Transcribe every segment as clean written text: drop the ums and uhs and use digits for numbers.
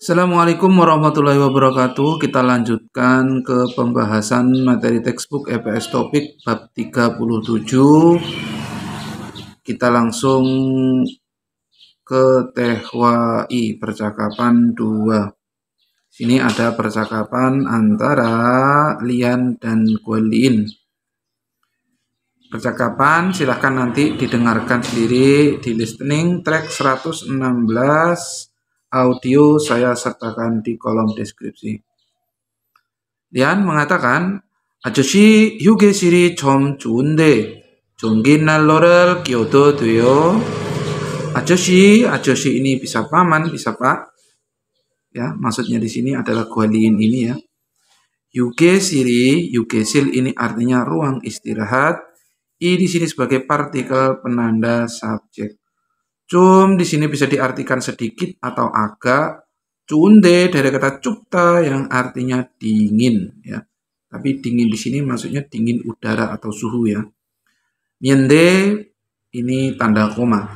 Assalamualaikum warahmatullahi wabarakatuh. Kita lanjutkan ke pembahasan materi textbook EPS topik bab 37. Kita langsung ke Tehwai percakapan 2. Sini ada percakapan antara Lian dan Gualin. Percakapan silahkan nanti didengarkan sendiri di listening track 116. Audio saya sertakan di kolom deskripsi. Lian mengatakan, 아저씨 휴게실이 좀 좋은데 종기 난로를 껴도 돼요? 아저씨 ini bisa paman, bisa pak. Ya, maksudnya di sini adalah Gualin ini ya. Yugesil ini artinya ruang istirahat. I di sini sebagai partikel penanda subjek. Di sini bisa diartikan sedikit atau agak. Cunde dari kata cupta yang artinya dingin ya. Tapi dingin di sini maksudnya dingin udara atau suhu ya. Nyende ini tanda koma.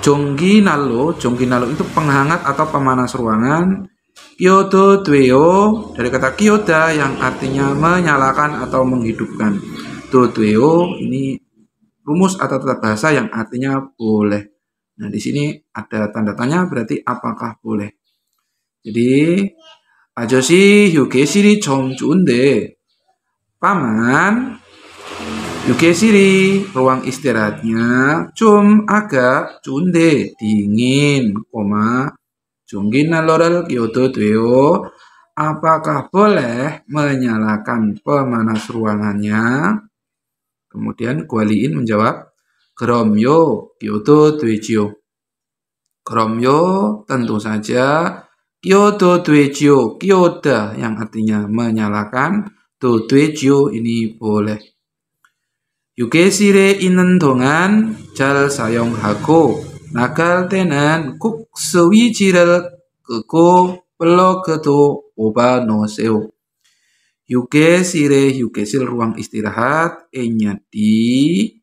Jonggi nalo itu penghangat atau pemanas ruangan. Kyoto Dweo dari kata kyoda yang artinya menyalakan atau menghidupkan. Dweo ini rumus atau tata bahasa yang artinya boleh. Nah, di sini ada tanda tanya berarti apakah boleh. Jadi, 아저씨 휴게실이 좀 좋은데 paman 휴게실이 ruang istirahatnya agak 좋은데 dingin, 종기 난로를 껴도 돼요? Apakah boleh menyalakan pemanas ruangannya? Kemudian Gualin menjawab, 그럼요, 껴도 되지요. 그럼요, tentu saja. 껴도 되지요, 껴다 yang artinya menyalakan. 또 되지요 ini boleh. 휴게실에 있는 동안 잘 사용하고 나갈 때는 꼭 스위치를 끄고 플러그도 뽑아 놓으세요. 휴게실 ruang istirahat, E-nya di,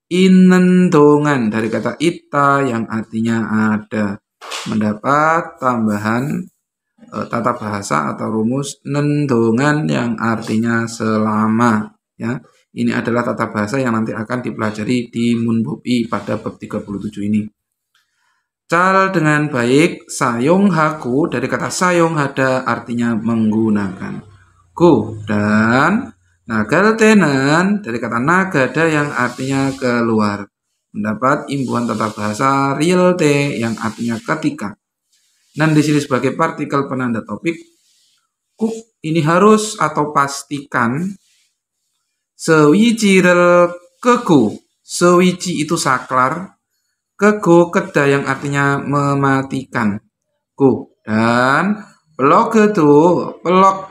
inendongan dari kata ita yang artinya ada. Mendapat tambahan tata bahasa atau rumus nendongan yang artinya selama ya. Ini adalah tata bahasa yang nanti akan dipelajari di Munbobi pada bab 37 ini. Cal dengan baik, sayonghaku dari kata sayonghada artinya menggunakan. Ku dan nagal tenan dari kata nagada yang artinya keluar. Mendapat imbuhan tata bahasa real te yang artinya ketika. Dan di sini sebagai partikel penanda topik, kuk ini harus atau pastikan sewijirel kegu. Sewiji itu saklar, kegu keda yang artinya mematikan. Ku dan pelok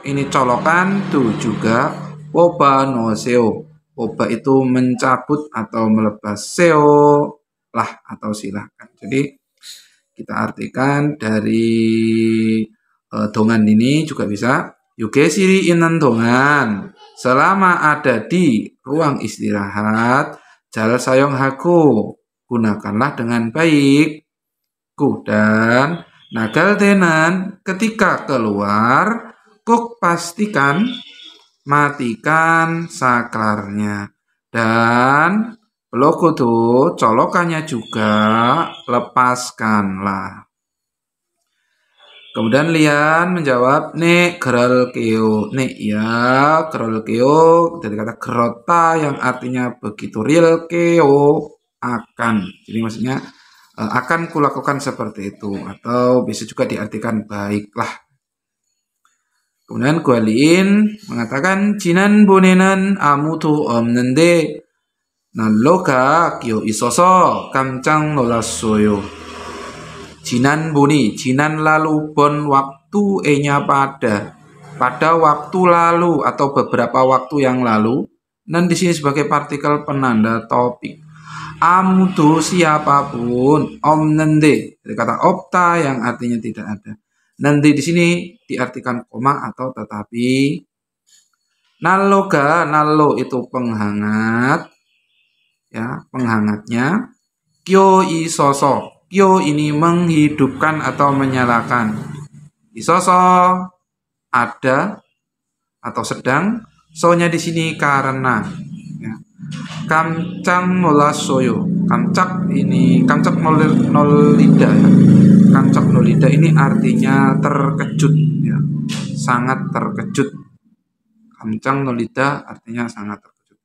ini colokan tuh juga oba no seo. Oba itu mencabut atau melepas, seo lah atau silahkan. Jadi kita artikan dari dongan ini juga bisa. Yugesiri inan dongan. Selama ada di ruang istirahat, jal sayong haku. Gunakanlah dengan baik. Ku dan nagal tenan ketika keluar, kuk pastikan matikan saklarnya. Dan logo tuh colokannya juga lepaskanlah. Kemudian Lian menjawab, nek gerol keo. Nek ya, gerol keo dari kata gerota yang artinya begitu real keo akan. Jadi maksudnya akan kulakukan seperti itu atau bisa juga diartikan baiklah. Kemudian Gualin mengatakan jinan bonenan amutu 없는데 난로가 끼어 있어서 깜짝 놀랐어요. Jinan lalu bon waktu E-nya pada waktu lalu atau beberapa waktu yang lalu. Dan di sini sebagai partikel penanda topik. Amutu siapapun, omnende dari kata opta yang artinya tidak ada. Nanti di sini diartikan koma atau tetapi. Nalo itu penghangat. Ya, penghangatnya. Kyo isoso. Kyo ini menghidupkan atau menyalakan. Isoso ada atau sedang. So-nya di sini karena. Ya. Kamcang nolasoyo. Kamcak ini kamcak nolida ya. Kamcak nolida ini artinya terkejut ya. Sangat terkejut. Kamcang nolida artinya sangat terkejut.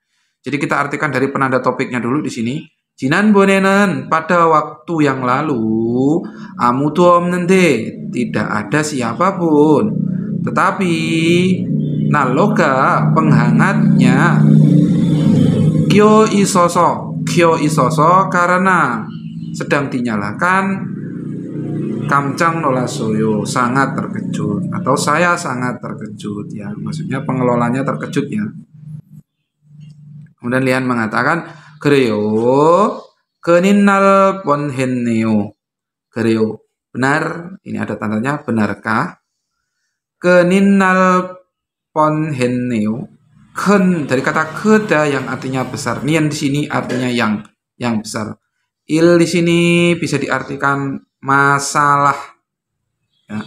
Jadi kita artikan dari penanda topiknya dulu di sini. Jinan bonenen pada waktu yang lalu amudu omnende tidak ada siapapun. Tetapi naloga penghangatnya kyo isoso karena sedang dinyalakan kamcang nolasoyo sangat terkejut atau saya sangat terkejut ya, maksudnya pengelolanya terkejut ya. Kemudian Lian mengatakan 그래요 keninal ponhenneo. 그래요 benar, ini ada tandanya benarkah. keninal ponhenneo, ken dari kata keda yang artinya besar. Nian di sini artinya yang besar. Il di sini bisa diartikan masalah. Ya.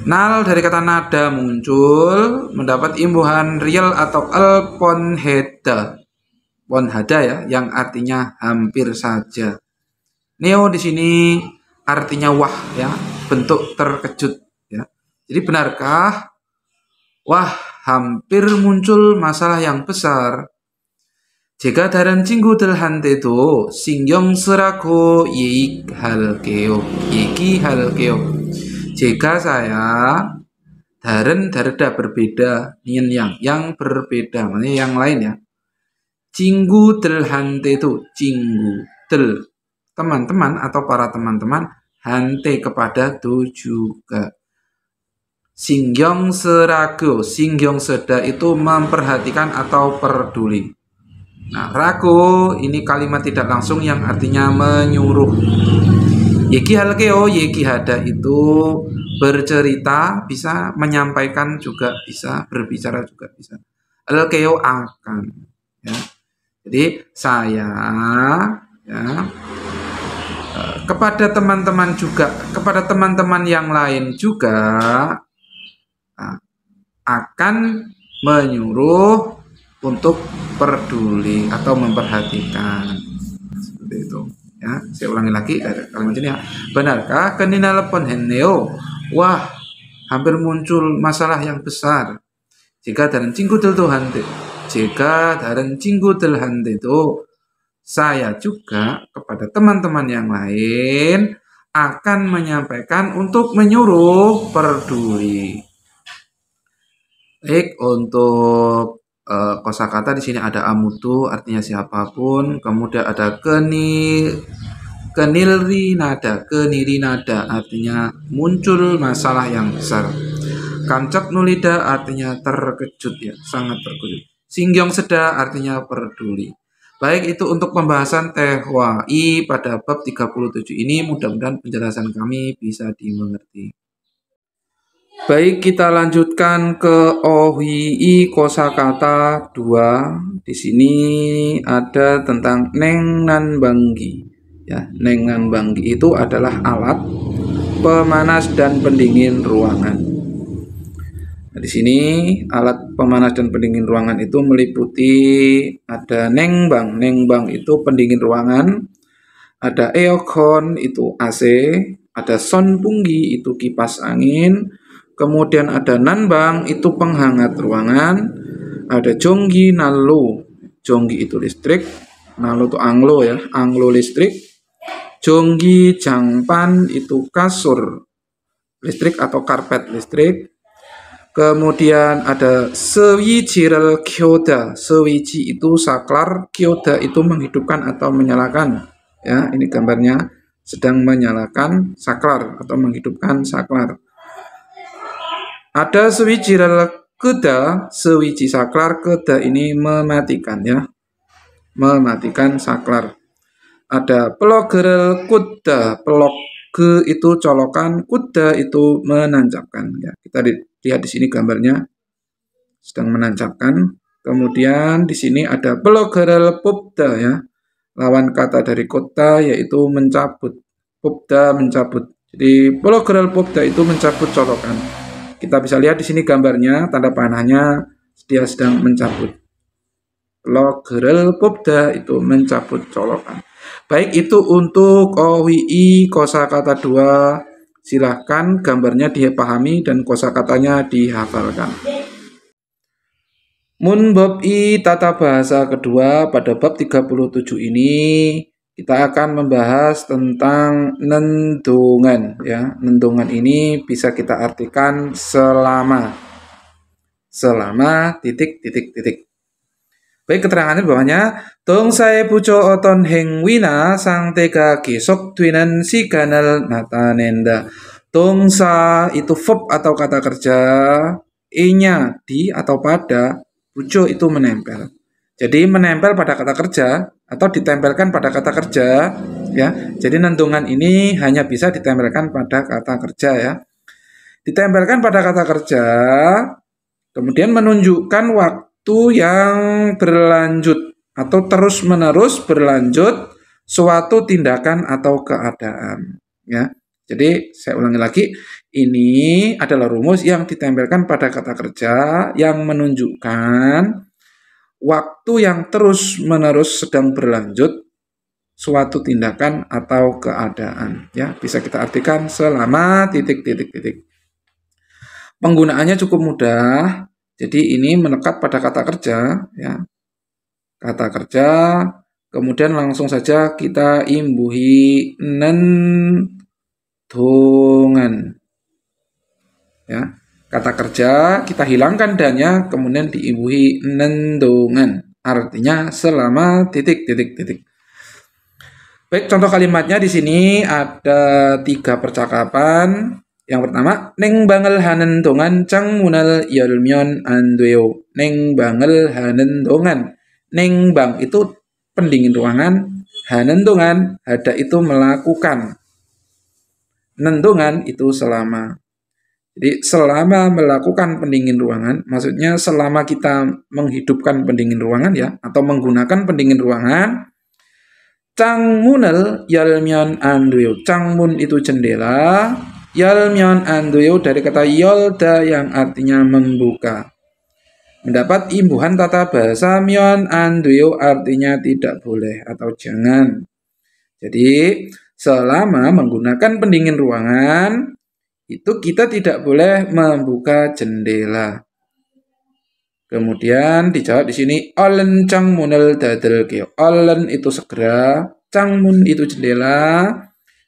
Nal dari kata nada muncul mendapat imbuhan real atau el ponheda. Ponhada ya, yang artinya hampir saja. Neo di sini artinya wah ya, bentuk terkejut ya. Jadi benarkah? Wah, hampir muncul masalah yang besar. 제가 다른 친구들한테도 신경 쓰라고 얘기할게요. Jika saya daren다 berbeda, yang berbeda, maksudnya yang lain ya. 친구들한테도 친구들 teman-teman atau para teman-teman, hante kepada do juga. 신경쓰라고, 신경쓰다 itu memperhatikan atau peduli. Nah, rago ini kalimat tidak langsung yang artinya menyuruh. 얘기할게요, 얘기하다 itu bercerita, bisa menyampaikan juga bisa, berbicara juga bisa. 할게요 akan ya. Jadi saya ya kepada teman-teman juga, kepada teman-teman yang lain juga akan menyuruh untuk peduli atau memperhatikan. Seperti itu ya. Saya ulangi lagi kalimat ini ya. Benarkah keninal ponhenneo? Wah, hampir muncul masalah yang besar. Jika dalam 친구들한테 itu saya juga kepada teman-teman yang lain akan menyampaikan untuk menyuruh peduli. Baik, untuk kosakata di sini ada amutu artinya siapapun, kemudian ada kenilrinada artinya muncul masalah yang besar. Kamcak nulida artinya terkejut ya, sangat terkejut. Singyong seda artinya peduli. Baik, itu untuk pembahasan THWI pada bab 37 ini. Mudah-mudahan penjelasan kami bisa dimengerti. Baik, kita lanjutkan ke OHI kosakata 2. Di sini ada tentang nengnan banggi. Ya, nengnan banggi itu adalah alat pemanas dan pendingin ruangan. Nah, di sini alat pemanas dan pendingin ruangan itu meliputi ada nengbang. Nengbang itu pendingin ruangan. Ada eokon itu AC. Ada sonpunggi itu kipas angin. Kemudian ada nanbang itu penghangat ruangan. Ada jonggi nalo. Jonggi itu listrik. Nalo itu anglo ya. Anglo listrik. Jonggi jangpan itu kasur listrik atau karpet listrik. Kemudian ada sewijiral kyoda. Sewiji itu saklar, kyoda itu menghidupkan atau menyalakan. Ya, ini gambarnya sedang menyalakan saklar atau menghidupkan saklar. Ada sewijiral keda, sewiji saklar, keda ini mematikan ya. Mematikan saklar. Ada pelogerel kuda, pelog ke itu colokan, kuda itu menancapkan ya. Kita lihat di sini gambarnya sedang menancapkan. Kemudian di sini ada pelogerel pupda ya. Lawan kata dari kota yaitu mencabut. Pupda mencabut. Jadi pologeral pobda itu mencabut colokan. Kita bisa lihat di sini gambarnya, tanda panahnya dia sedang mencabut. Pologeral pobda itu mencabut colokan. Baik, itu untuk OWI kosakata 2. Silahkan gambarnya dipahami dan kosakatanya dihafalkan. Mun bab I tata bahasa kedua pada bab 37 ini kita akan membahas tentang nendungan ya. Nendungan ini bisa kita artikan selama titik. Baik, keterangannya di bawahnya. Dong saya puco oton heng wina sang tega gesok twinan si ganal natanenda. Dongsa itu verb atau kata kerja, i-nya di atau pada, puco itu menempel. Jadi menempel pada kata kerja atau ditempelkan pada kata kerja ya. Jadi nendungan ini hanya bisa ditempelkan pada kata kerja ya. Ditempelkan pada kata kerja, kemudian menunjukkan waktu yang berlanjut atau terus-menerus berlanjut suatu tindakan atau keadaan ya. Jadi saya ulangi lagi, ini adalah rumus yang ditempelkan pada kata kerja yang menunjukkan waktu yang terus-menerus sedang berlanjut suatu tindakan atau keadaan ya. Bisa kita artikan selama titik. Penggunaannya cukup mudah. Jadi ini melekat pada kata kerja ya. Kata kerja, kemudian langsung saja kita imbuhi nendungan. Ya. Kata kerja kita hilangkan dannya, kemudian diimbuhi nendungan. Artinya selama titik. Baik, contoh kalimatnya di sini ada 3 percakapan. Yang pertama, neng bangel hanendongan cang munal yolmyon andweo. Neng bangel hanendongan. Neng bang itu pendingin ruangan, hanendongan hada itu melakukan. Nendongan itu selama. Jadi selama melakukan pendingin ruangan, maksudnya selama kita menghidupkan pendingin ruangan ya, atau menggunakan pendingin ruangan. Cangmunel yalmyon andweo. Cangmun itu jendela, yalmyon andweo dari kata yolda yang artinya membuka. Mendapat imbuhan tata bahasa myon andweo artinya tidak boleh atau jangan. Jadi selama menggunakan pendingin ruangan itu kita tidak boleh membuka jendela. Kemudian dijawab di sini olen cangmunel dadel keo. Olen itu segera, cangmun itu jendela,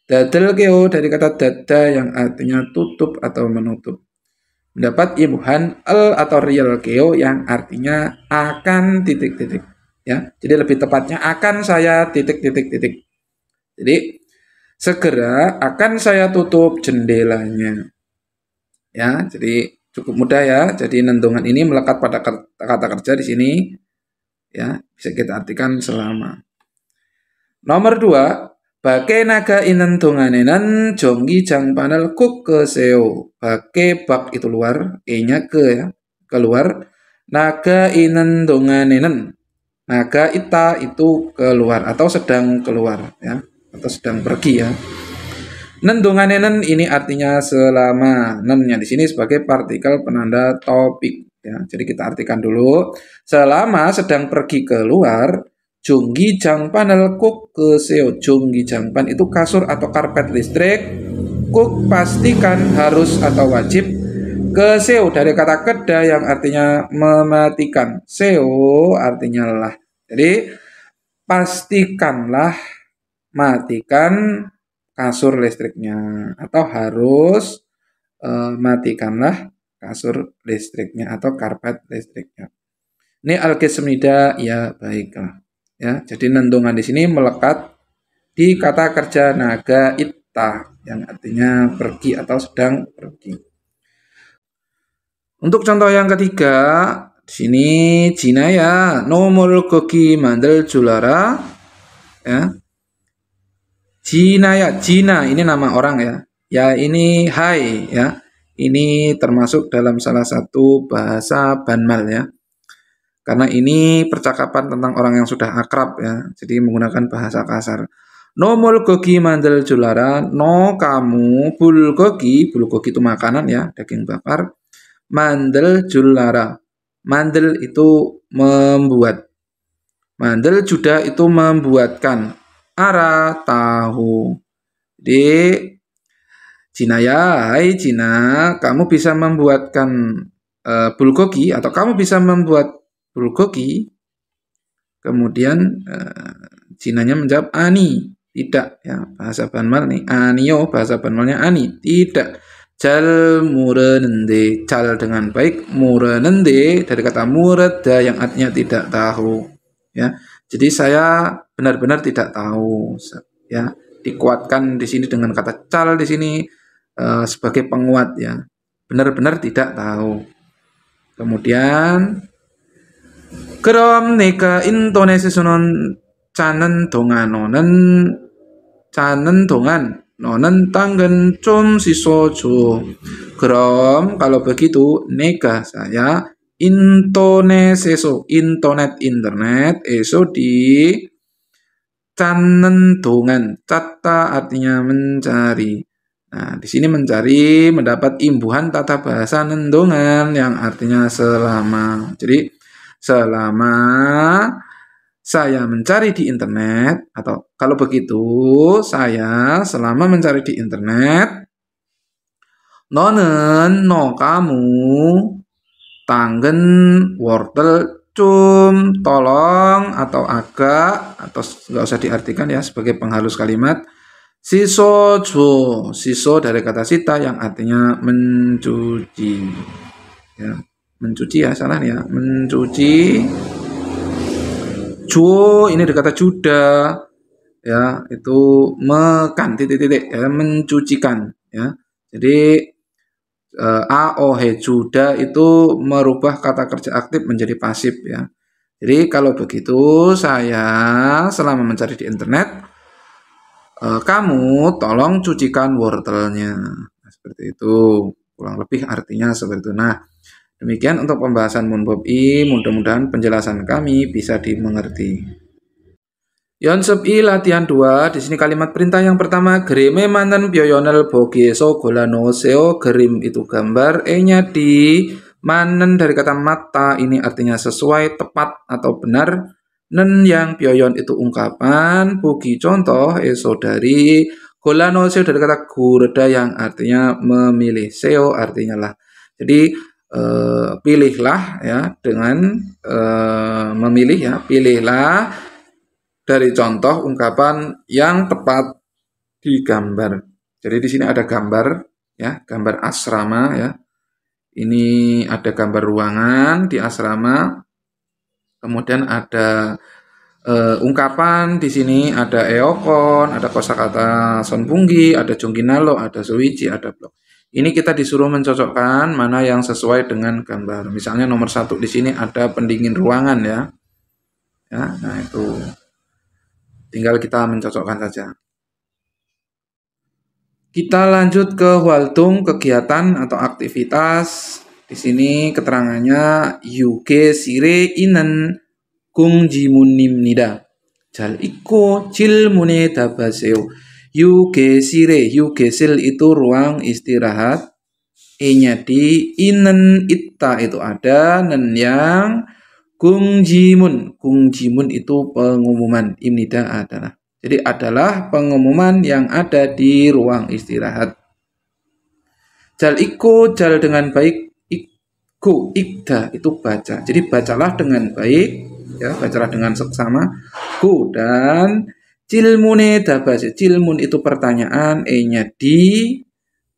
dadel keo dari kata dada yang artinya tutup atau menutup. Mendapat imbuhan el atau real keo yang artinya akan titik ya. Jadi lebih tepatnya akan saya titik. Jadi segera akan saya tutup jendelanya. Ya, jadi cukup mudah ya. Jadi nendungan ini melekat pada kata kerja di sini. Ya, bisa kita artikan selama. Nomor 2, bake naga inendunganenan jonggi jang panel kuk ke seo. Bake bak itu luar, e-nya ke ya, keluar. Naga inendunganenan. Naga ita itu keluar atau sedang keluar ya, atau sedang pergi ya. Nendunganenen ini artinya selama. Nennya di sini sebagai partikel penanda topik ya. Jadi kita artikan dulu. Selama sedang pergi keluar, junggi jangpanel kuk ke seo. Junggi jangpan itu kasur atau karpet listrik. Kuk pastikan harus atau wajib. Ke seo dari kata keda yang artinya mematikan. Seo artinya lah. Jadi pastikanlah matikan kasur listriknya atau harus matikanlah kasur listriknya atau karpet listriknya. Ini alkesemida ya baiklah ya. Jadi nendungan di sini melekat di kata kerja naga ita yang artinya pergi atau sedang pergi. Untuk contoh yang ketiga di sini jinaya nomor gogi mandel julara ya. Jina ini nama orang ya. Ya ini hai ya. Ini termasuk dalam salah satu bahasa Banmal ya. Karena ini percakapan tentang orang yang sudah akrab ya. Jadi menggunakan bahasa kasar. No bulgogi mandel julara. No kamu bulgogi itu makanan ya, daging bakar. Mandel julara. Mandel itu membuat. Mandel juda itu membuatkan. Ara tahu. Jadi Cina ya, hai Cina, kamu bisa membuatkan bulgogi atau kamu bisa membuat bulgogi. Kemudian Cinanya menjawab ani, tidak ya, bahasa Banmal nih, anio bahasa Banmalnya ani, tidak. Jal murenende, cal dengan baik, murenende dari kata mureda yang artinya tidak tahu ya. Jadi saya benar-benar tidak tahu ya. Dikuatkan di sini dengan kata cal di sini sebagai penguat ya. Benar-benar tidak tahu. Kemudian 그럼 내가 인터넷에서는 자는 동안 너는 당근 좀 씻어줘. Krom, kalau begitu nega saya internet eso di canen dongan. Cata artinya mencari. Nah, di sini mencari mendapat imbuhan tata bahasa nendongan yang artinya selama. Jadi selama saya mencari di internet, atau kalau begitu saya selama mencari di internet, no kamu tanggen wortel tolong atau agak atau nggak usah diartikan ya sebagai penghalus kalimat. Siso dari kata sita yang artinya mencuci ya, mencuci ya, salah ya, mencuci. Juo ini dari kata juda ya, itu mekan titik-titik ya, mencucikan ya. Jadi juda itu merubah kata kerja aktif menjadi pasif ya. Jadi kalau begitu saya selama mencari di internet, kamu tolong cucikan wortelnya. Nah, seperti itu. Kurang lebih artinya seperti itu. Nah, demikian untuk pembahasan Munbob I. Mudah-mudahan penjelasan kami bisa dimengerti. Yonsep I latihan 2. Di sini kalimat perintah yang pertama, gerime mantan bioyonel bogeso golano seo. Gerim itu gambar, E-nya di manen dari kata mata, ini artinya sesuai, tepat atau benar. Nen yang bioyon itu ungkapan, bogi contoh, eso dari golano seo dari kata gureda yang artinya memilih, seo artinya lah. Jadi pilihlah ya, dengan memilih ya, pilihlah dari contoh ungkapan yang tepat di gambar. Jadi di sini ada gambar ya, gambar asrama ya. Ini ada gambar ruangan di asrama. Kemudian ada ungkapan di sini, ada eokon, ada kosakata sonpunggi, ada jongkinalo, ada suici, ada blok. Ini kita disuruh mencocokkan mana yang sesuai dengan gambar. Misalnya nomor 1 di sini ada pendingin ruangan ya. Ya, nah itu tinggal kita mencocokkan saja. Kita lanjut ke Hwaltung, kegiatan atau aktivitas. Di sini keterangannya yuge sire inen 궁지문입니다. 잘 읽고 질문에 답하세요. 유게실 itu ruang istirahat. E-nya di, inen ita itu ada, nen yang, 궁지문 itu pengumuman, imnida adalah. Jadi adalah pengumuman yang ada di ruang istirahat. Jal iko, jal dengan baik, iku, ikda itu baca. Jadi bacalah dengan baik. Ya, bacalah dengan seksama. Ku dan cilmune dabase. Cilmun itu pertanyaan, E-nya di,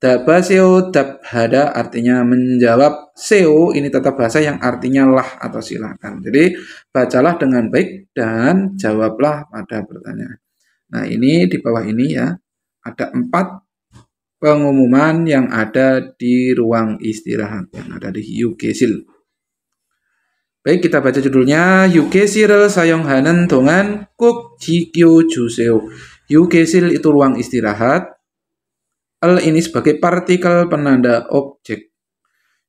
dabaseo dabhada artinya menjawab, seo ini tata bahasa yang artinya lah atau silakan. Jadi bacalah dengan baik dan jawablah pada pertanyaan. Nah, ini di bawah ini ya, ada 4 pengumuman yang ada di ruang istirahat yang ada di Yugesil. Baik, kita baca judulnya. Yugesil sayonghanen dongan 꼭 지켜주세요. Yugesil itu ruang istirahat. L ini sebagai partikel penanda objek.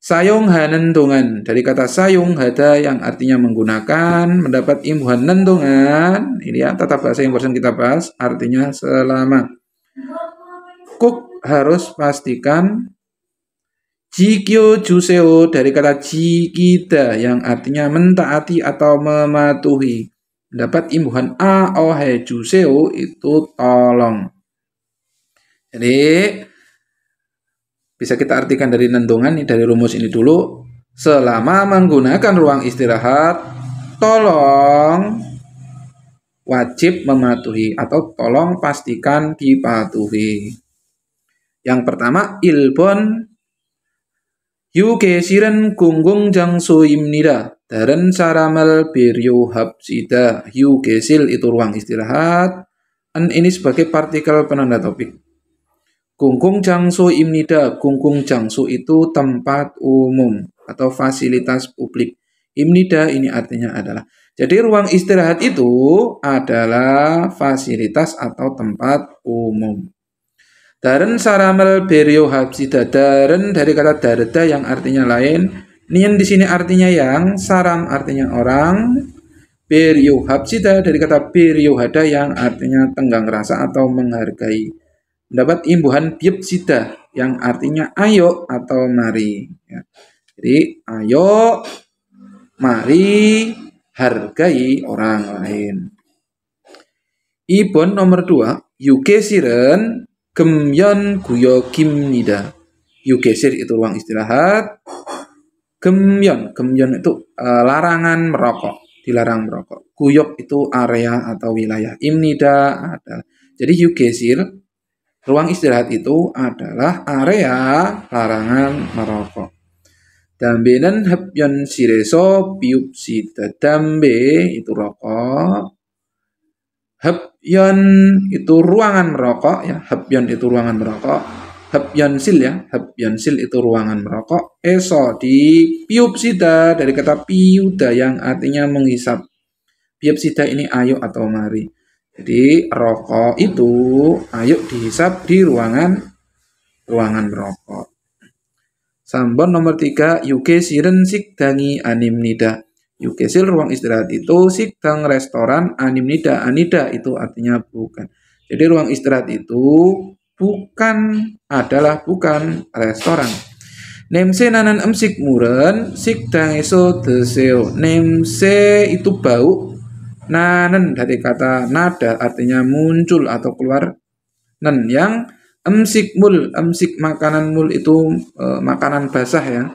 Sayung hanendungan, dari kata sayung hada yang artinya menggunakan, mendapat imbuhan nendungan. Ini ya tata bahasa yang barusan kita bahas, artinya selama. Kuk harus pastikan. Jikyo juseo dari kata jikida yang artinya mentaati atau mematuhi. Mendapat imbuhan a ohe juseo itu tolong. Jadi bisa kita artikan dari nendungan nih, dari rumus ini dulu. Selama menggunakan ruang istirahat, tolong wajib mematuhi atau tolong pastikan dipatuhi. Yang pertama, ilbon 휴게실은 공공장소입니다. 다른 사람을 배려합시다. 휴게실 itu ruang istirahat. Ini sebagai partikel penanda topik. 공공장소입니다. 공공장소 itu tempat umum atau fasilitas publik. Imnida ini artinya adalah. Jadi ruang istirahat itu adalah fasilitas atau tempat umum. Daren saramel berio habsida. Daren dari kata darda yang artinya lain. Nian di sini artinya yang, saram artinya orang. Berio habsida dari kata berio hada yang artinya tenggang rasa atau menghargai. Mendapat imbuhan biepsida yang artinya ayo atau mari. Ya. Jadi ayo, mari, hargai orang lain. Ibon nomor 2, yugesir은 gemyon guyogimnida. Yugesir itu ruang istirahat. Gemyon itu larangan merokok, dilarang merokok. Guyok itu area atau wilayah. Imnida adalah. Jadi yugesir ruang istirahat itu adalah area larangan merokok. Dambenen habyon sireso biupsida. Dambe itu rokok. Habyon itu ruangan merokok ya. Habyon itu ruangan merokok. Habyonsil ya. Habyonsil itu ruangan merokok. Eso di piupsida dari kata piuda yang artinya menghisap. Piupsida ini ayo atau mari. Jadi rokok itu ayo dihisap di ruangan merokok. Sambon nomor 3, yugesir은 식당이 아닙니다. Yugesil ruang istirahat itu, sikdang restoran, animnida. Anida itu artinya bukan. Jadi ruang istirahat itu adalah bukan restoran. Nemse nanan emsik muren, sikdang eso deseo. Nemse itu bau. Nanan dari kata nada artinya muncul atau keluar. Nen yang emsik makanan mul itu makanan basah ya.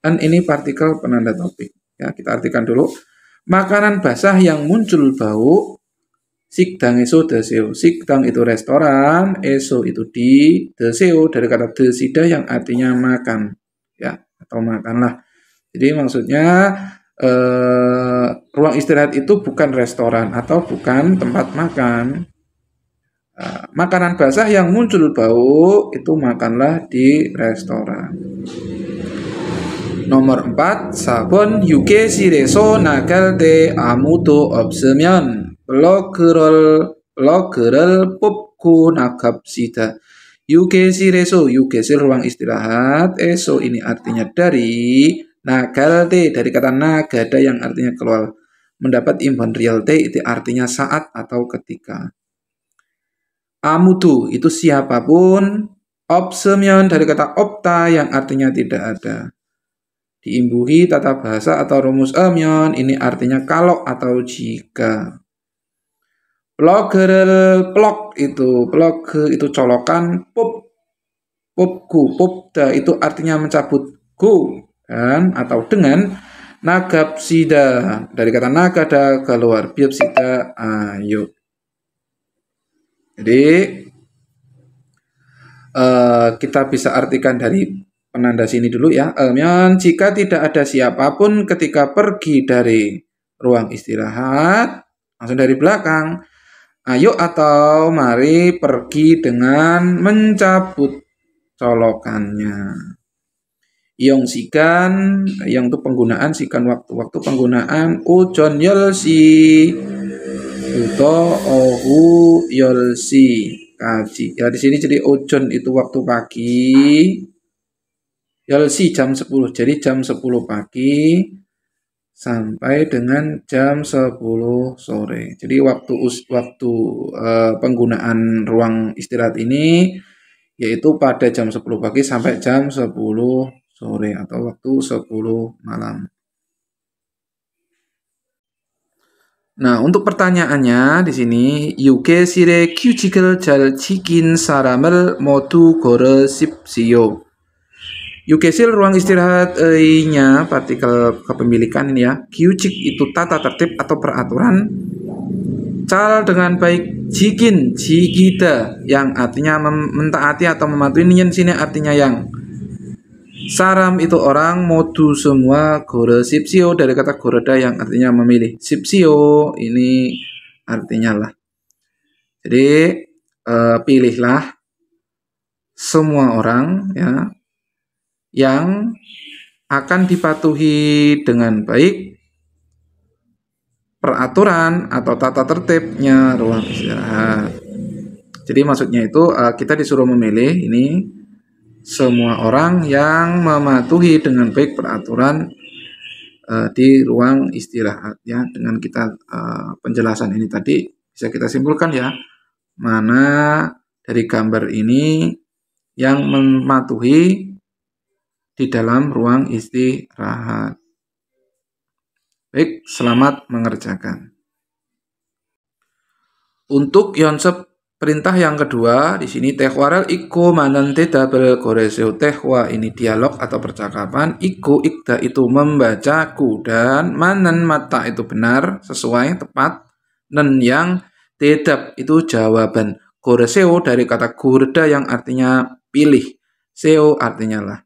Dan ini partikel penanda topik. Ya, kita artikan dulu. Makanan basah yang muncul bau. Sikdang eso deseo. Sikdang itu restoran, eso itu di, deseo dari kata desida yang artinya makan. Ya, atau makanlah. Jadi maksudnya ruang istirahat itu bukan restoran atau bukan tempat makan. Makanan basah yang muncul bau itu makanlah di restoran. Nomor 4, sabon 유게실에서 나갈 때 아무도 없으면 플러그를 뽑고 나갑시다. 유게실에서, 유게실 ruang istirahat, eso ini artinya dari, nagal te dari kata nagada yang artinya keluar. Mendapat imbuhan real te itu artinya saat atau ketika. Amudu itu siapapun, 없으면 dari kata opta yang artinya tidak ada. Diimbuhi tata bahasa atau rumus amyon ini artinya kalau atau jika. Plog itu colokan, popda itu artinya mencabut go dan atau dengan. Nagapsida dari kata nagada keluar, biapsida ayo. Jadi kita bisa artikan dari penanda sini dulu ya. Jika tidak ada siapapun ketika pergi dari ruang istirahat, langsung dari belakang, ayo atau mari pergi dengan mencabut colokannya. Iong sikan, yang itu penggunaan sikan waktu penggunaan ujon yolsi uto ohu yolsi kaji. Ya di sini jadi ujon itu waktu pagi. Yalsi jam 10. Jadi jam 10 pagi sampai dengan jam 10 sore. Jadi waktu penggunaan ruang istirahat ini yaitu pada jam 10 pagi sampai jam 10 sore atau waktu 10 malam. Nah, untuk pertanyaannya di sini 유괴실의 규칙을 잘 지킨 사람을 모두 고르십시오. 유괴실 ruang istirahat nya partikel kepemilikan ini ya. Kyuchik itu tata tertib atau peraturan. Cal dengan baik, jikin, jikida yang artinya mentaati atau mematuhi. Ini sini artinya yang. Saram itu orang, modu semua, gore sipsio dari kata goreda yang artinya memilih. Sipsio ini artinya lah. Jadi pilihlah semua orang ya yang akan dipatuhi dengan baik peraturan atau tata tertibnya ruang istirahat. Jadi maksudnya itu kita disuruh memilih ini semua orang yang mematuhi dengan baik peraturan di ruang istirahat ya. Dengan kita penjelasan ini tadi bisa kita simpulkan ya, mana dari gambar ini yang mematuhi di dalam ruang istirahat. Baik, selamat mengerjakan. Untuk konsep perintah yang kedua di sini tehwaral iku manante double goreseo. Tehwa ini dialog atau percakapan, iku ikda itu membacaku, dan manan mata itu benar, sesuai, tepat, nen yang tedap itu jawaban. Goreseo dari kata gurda yang artinya pilih, seo artinya lah.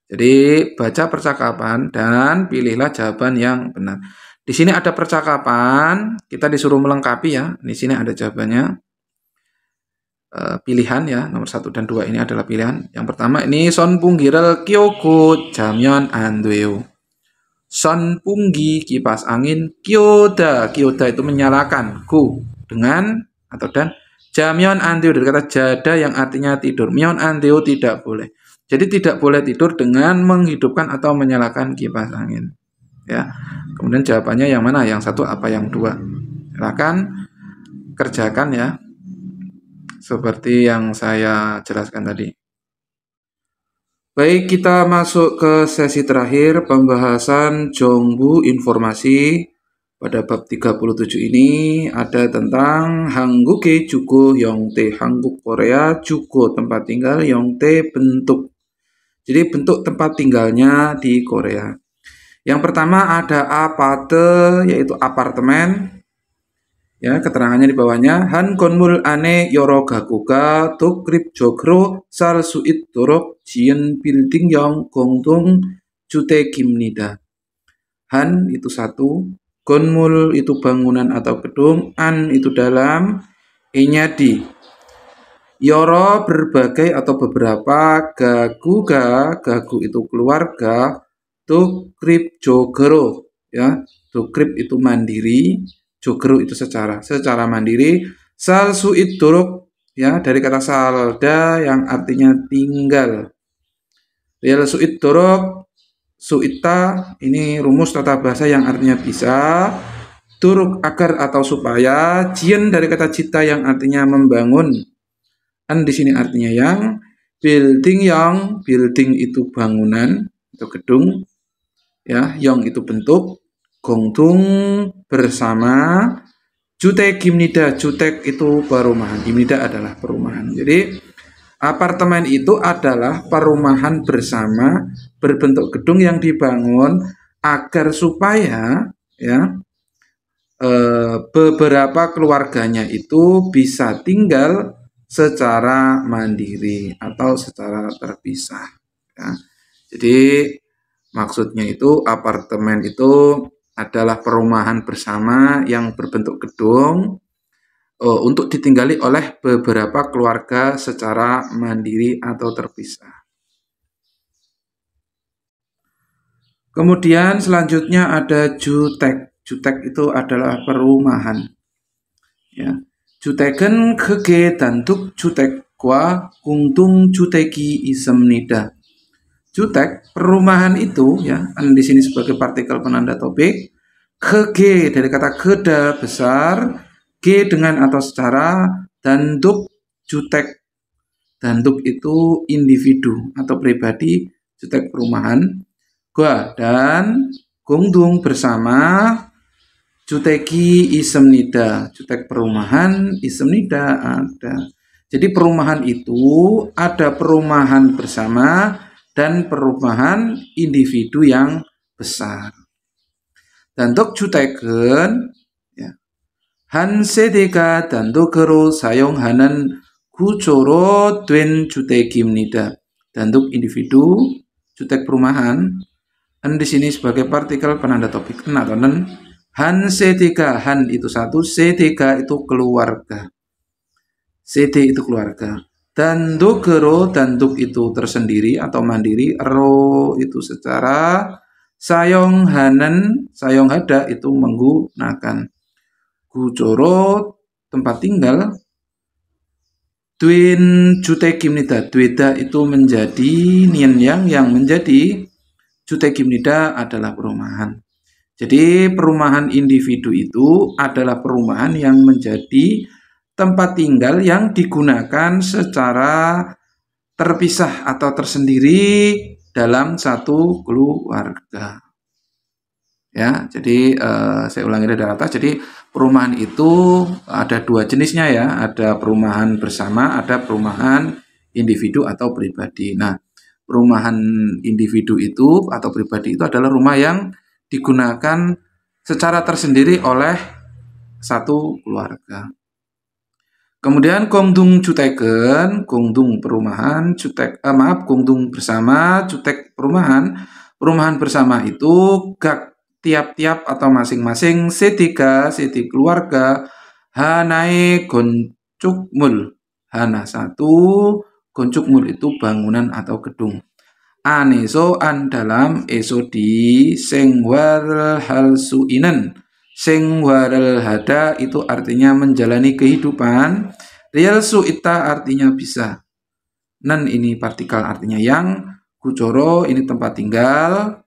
Jadi baca percakapan dan pilihlah jawaban yang benar. Di sini ada percakapan, kita disuruh melengkapi ya. Di sini ada jawabannya. Pilihan ya, nomor 1 dan 2 ini adalah pilihan. Yang pertama ini son punggiral kyoku jamyon andweo. Son punggi kipas angin, kyoda itu menyalakan, ku dengan atau dan, jamyon andeo dari kata jada yang artinya tidur. Myon andeo tidak boleh. Jadi tidak boleh tidur dengan menghidupkan atau menyalakan kipas angin. Ya. Kemudian jawabannya yang mana? Yang 1 apa yang 2? Silakan kerjakan ya. Seperti yang saya jelaskan tadi. Baik, kita masuk ke sesi terakhir pembahasan Jongbu informasi. Pada bab 37 ini ada tentang Hangguke Jugo Yongte, Hangguk Korea, Jugo tempat tinggal, Yongte bentuk. Jadi bentuk tempat tinggalnya di Korea. Yang pertama ada aparte, yaitu apartemen. Ya, keterangannya di bawahnya. Han konmul ane yoro gakuga dokrip jogro sal suit dorok jian building yang gongtung jutegimnida. Han itu 1, konmul itu bangunan atau gedung, an itu dalam, e-nya di. Yoro berbagai atau beberapa, gagu itu keluarga, dokrip jogero ya, dokrip itu mandiri, jogero itu secara mandiri, sal suit dorok ya dari kata salda yang artinya tinggal. Real suit dorok, suita ini rumus tata bahasa yang artinya bisa, duruk agar atau supaya, jian dari kata cita yang artinya membangun. An di sini artinya yang, building itu bangunan atau gedung ya, yang itu bentuk, gongtung bersama, jutek gimnida, jutek itu perumahan, gimnida adalah perumahan. Jadi apartemen itu adalah perumahan bersama berbentuk gedung yang dibangun agar supaya ya beberapa keluarganya itu bisa tinggal secara mandiri atau secara terpisah ya. Jadi maksudnya itu apartemen itu adalah perumahan bersama yang berbentuk gedung untuk ditinggali oleh beberapa keluarga secara mandiri atau terpisah. Kemudian selanjutnya ada jutek. Jutek itu adalah perumahan ya. Juteken kege dantuk jutek과 공동 주택이 있습니다. jutek perumahan itu ya, di sini sebagai partikel penanda topik. Ke G dari kata geda besar, G dengan atau secara, danduk jutek. Danduk itu individu atau pribadi, jutek perumahan. Gua dan gongdung bersama, juteki isem nida, jutek perumahan, isem nida ada. Jadi perumahan itu ada perumahan bersama dan perumahan individu yang besar. Danduk juteken ya. 한 세대가 단독으로 사용하는 구조로 된 주택입니다. Danduk individu, jutek perumahan. Di sini sebagai partikel penanda topik atau nen. Han setika, han itu satu, setika itu keluarga. CD itu keluarga. Dandukero, danduk itu tersendiri atau mandiri. Ro itu secara. Sayonghanen, sayonghada itu menggunakan. Gujoro tempat tinggal. Twin jutekimnida, Dweda itu menjadi nian yang menjadi jutekimnida adalah perumahan. Jadi perumahan individu itu adalah perumahan yang menjadi tempat tinggal yang digunakan secara terpisah atau tersendiri dalam satu keluarga. Ya, jadi saya ulangi dari atas. Jadi perumahan itu ada dua jenisnya ya, ada perumahan bersama, ada perumahan individu atau pribadi. Nah, perumahan individu itu atau pribadi itu adalah rumah yang digunakan secara tersendiri oleh satu keluarga. Kemudian gongdung juteken, gongdung perumahan, gongdung bersama, jutek perumahan. Perumahan bersama itu gak tiap-tiap atau masing-masing setiga keluarga hanai goncukmul. Hana satu, goncukmul itu bangunan atau gedung. Aneso an dalam eso di sengwal hal suinen. Sengwal hada itu artinya menjalani kehidupan. Real suita artinya bisa. Nan ini partikel artinya yang. Kucoro ini tempat tinggal.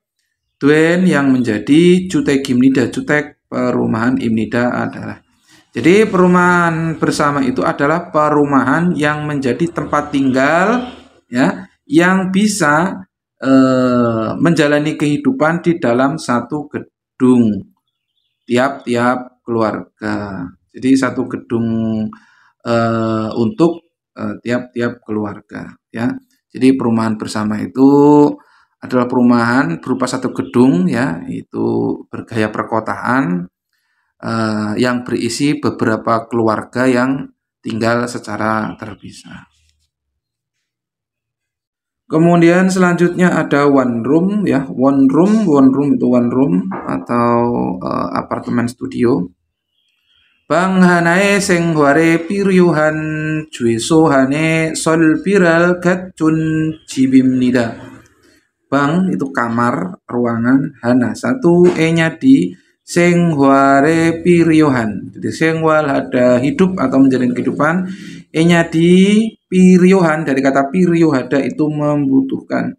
Duen yang menjadi jutek imnida, jutek perumahan imnida adalah. Jadi perumahan bersama itu adalah perumahan yang menjadi tempat tinggal ya, yang bisa menjalani kehidupan di dalam satu gedung tiap-tiap keluarga. Jadi satu gedung untuk tiap-tiap keluarga ya. Jadi perumahan bersama itu adalah perumahan berupa satu gedung ya, itu bergaya perkotaan yang berisi beberapa keluarga yang tinggal secara terpisah. Kemudian selanjutnya ada one room ya, one room itu one room atau apartemen studio. Bang hanae sing huare piryuhan juesohane solbiral gatjun jibimnida. Bang itu kamar, ruangan, hana satu e-nya di senghuare piryohan. Jadi sengwal ada hidup atau menjalin kehidupan, e-nya di piryohan dari kata piryohada itu membutuhkan.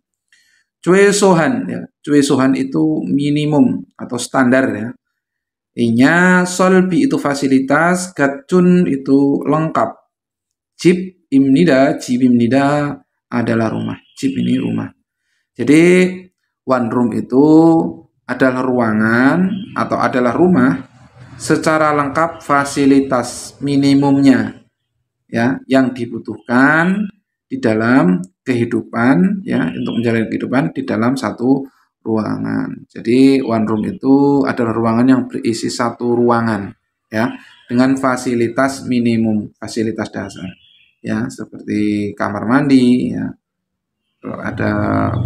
Cuesohan ya, cuesohan itu minimum atau standar ya. E-nya solbi itu fasilitas, gatcun itu lengkap. Jib imnida, jibimnida adalah rumah. Jib ini rumah. Jadi one room itu adalah ruangan atau adalah rumah secara lengkap fasilitas minimumnya ya yang dibutuhkan di dalam kehidupan ya, untuk menjalani kehidupan di dalam satu ruangan. Jadi one room itu adalah ruangan yang berisi satu ruangan ya, dengan fasilitas minimum, fasilitas dasar ya, seperti kamar mandi ya, ada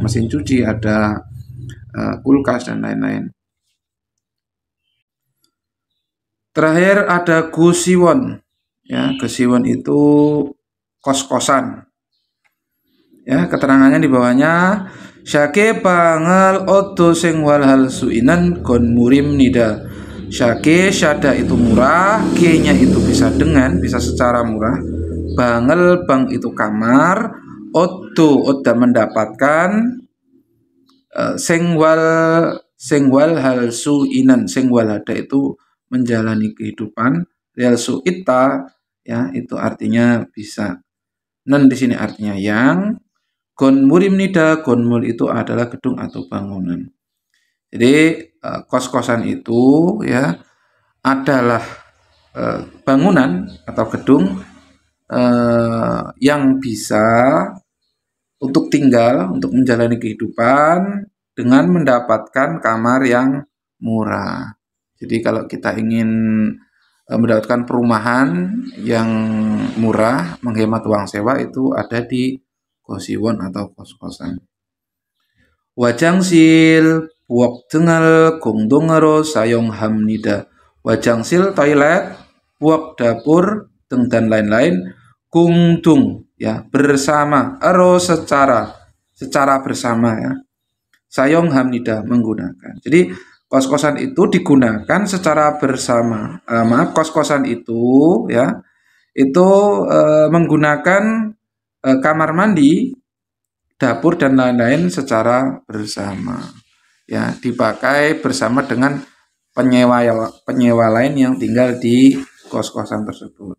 mesin cuci, ada kulkas dan lain-lain. Terakhir ada gusiwon ya, gusiwon itu kos-kosan ya, keterangannya di bawahnya. Syake pangal oto sing walhal suinan gon murim nida. Syake syada itu murah, G-nya itu bisa dengan, bisa secara murah. Bangel bang itu kamar, oto oda mendapatkan, sengwal hal suinan, sengwal ada itu menjalani kehidupan, real suita ya itu artinya bisa. Nan di sini artinya yang, gonmurim nida, gonmul itu adalah gedung atau bangunan. Jadi kos-kosan itu ya adalah bangunan atau gedung yang bisa untuk tinggal, untuk menjalani kehidupan dengan mendapatkan kamar yang murah. Jadi kalau kita ingin mendapatkan perumahan yang murah, menghemat uang sewa itu ada di kosiwon atau kos-kosan. Wajangsil puok dengal gongdongaro sayong hamnida. Wajangsil toilet, puok dapur, dan lain-lain. Gungdung ya bersama, ero secara bersama ya. Sayong hamnida menggunakan. Jadi kos-kosan itu digunakan secara bersama. Kos-kosan itu ya itu menggunakan kamar mandi, dapur dan lain-lain secara bersama. Ya, dipakai bersama dengan penyewa lain yang tinggal di kos-kosan tersebut.